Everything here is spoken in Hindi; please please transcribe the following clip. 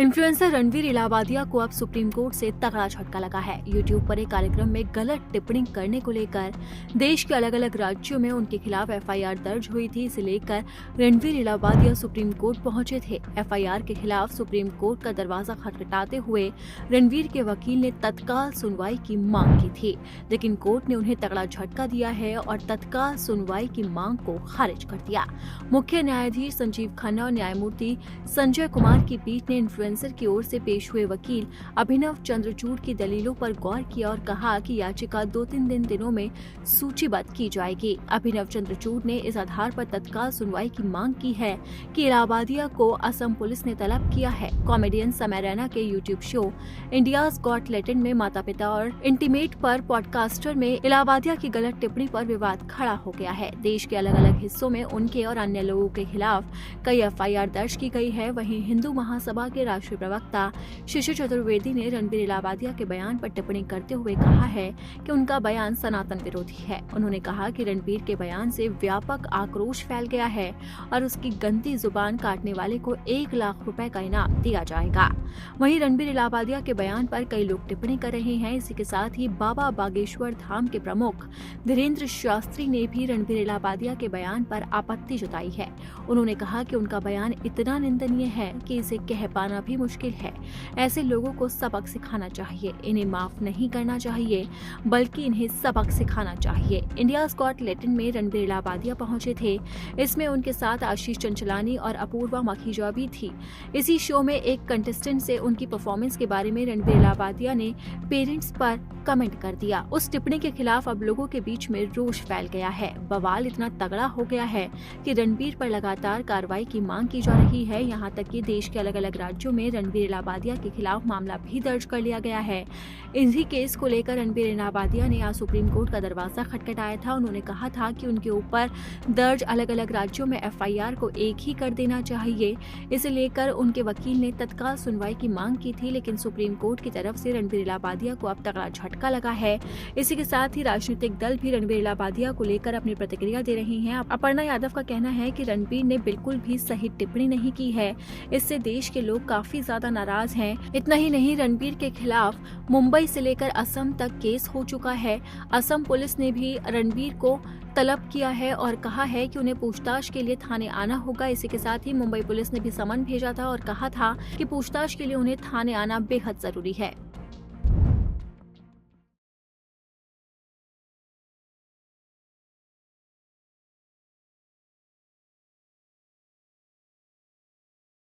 इन्फ्लुएंसर रणवीर इलाहाबादिया को अब सुप्रीम कोर्ट से तगड़ा झटका लगा है। यूट्यूब पर एक कार्यक्रम में गलत टिप्पणी करने को लेकर देश के अलग अलग राज्यों में उनके खिलाफ एफआईआर दर्ज हुई थी। इसे लेकर रणवीर इलाहाबादिया सुप्रीम कोर्ट पहुंचे थे। एफआईआर के खिलाफ सुप्रीम कोर्ट का दरवाजा खटखटाते हुए रणवीर के वकील ने तत्काल सुनवाई की मांग की थी, लेकिन कोर्ट ने उन्हें तगड़ा झटका दिया है और तत्काल सुनवाई की मांग को खारिज कर दिया। मुख्य न्यायाधीश संजीव खन्ना और न्यायमूर्ति संजय कुमार की पीठ ने इन्फ्लुएंसर की ओर से पेश हुए वकील अभिनव चंद्रचूड़ की दलीलों पर गौर किया और कहा कि याचिका 2-3 दिनों में सूचीबद्ध की जाएगी। अभिनव चंद्रचूड़ ने इस आधार पर तत्काल सुनवाई की मांग की है कि इलाहाबादिया को असम पुलिस ने तलब किया है। कॉमेडियन समय रैना के YouTube show India's got talent में माता पिता और इंटीमेट पर पॉडकास्टर में इलाहाबादिया की गलत टिप्पणी पर विवाद खड़ा हो गया है। देश के अलग अलग हिस्सों में उनके और अन्य लोगों के खिलाफ कई एफआईआर दर्ज की गई है। वहीं हिंदू महासभा के राष्ट्रीय प्रवक्ता शिशिर चतुर्वेदी ने रणवीर इलाहाबादिया के बयान पर टिप्पणी करते हुए कहा है कि उनका बयान सनातन विरोधी है। उन्होंने कहा कि रणवीर के बयान से व्यापक आक्रोश फैल गया है और उसकी गंदी जुबान काटने वाले को 1 लाख रुपए का इनाम दिया जाएगा। वहीं रणवीर इलाहाबादिया के बयान पर कई लोग टिप्पणी कर रहे हैं। इसी के साथ ही बाबा बागेश्वर धाम के प्रमुख धीरेन्द्र शास्त्री ने भी रणवीर इलाहाबादिया के बयान पर आपत्ति जताई है। उन्होंने कहा कि उनका बयान इतना निंदनीय है कि इसे कह पाना भी मुश्किल है। ऐसे लोगों को सबक सिखाना चाहिए, इन्हें माफ नहीं करना चाहिए बल्कि इन्हें सबक सिखाना चाहिए। इंडियाज गॉट टैलेंट में रणवीर इलाहाबादिया पहुंचे थे। इसमें उनके साथ आशीष चंचलानी और अपूर्वा मखीजा भी थी। इसी शो में एक कंटेस्टेंट से उनकी परफॉर्मेंस के बारे में रणवीर इलाहाबादिया ने पेरेंट्स पर कमेंट कर दिया। उस टिप्पणी के खिलाफ अब लोगों के बीच में रोष फैल गया है। बवाल इतना तगड़ा हो गया है कि रणवीर पर लगातार कार्रवाई की मांग की जा रही है। यहाँ तक कि देश के अलग अलग राज्यों में रणवीर इलाहाबादिया के खिलाफ मामला भी दर्ज कर लिया गया है। इसी केस को लेकर रणवीर इलाहाबादिया ने आज सुप्रीम कोर्ट का दरवाजा खटखटाया था। उन्होंने कहा था कि उनके ऊपर दर्ज अलग अलग राज्यों में एफआईआर को एक ही कर देना चाहिए। इसे लेकर उनके वकील ने तत्काल सुनवाई की मांग की थी, लेकिन सुप्रीम कोर्ट की तरफ से रणवीर इलाहाबादिया को अब तगड़ा झटका लगा है। इसी के साथ ही राजनीतिक दल भी रणवीर इलाहाबादिया को लेकर अपनी प्रतिक्रिया दे रही हैं। अपर्णा यादव का कहना है कि रणवीर ने बिल्कुल भी सही टिप्पणी नहीं की है। इससे देश के लोग काफी ज्यादा नाराज हैं। इतना ही नहीं, रणवीर के खिलाफ मुंबई से लेकर असम तक केस हो चुका है। असम पुलिस ने भी रणवीर को तलब किया है और कहा है कि उन्हें पूछताछ के लिए थाने आना होगा। इसी के साथ ही मुंबई पुलिस ने भी समन भेजा था और कहा था कि पूछताछ के लिए उन्हें थाने आना बेहद जरूरी है।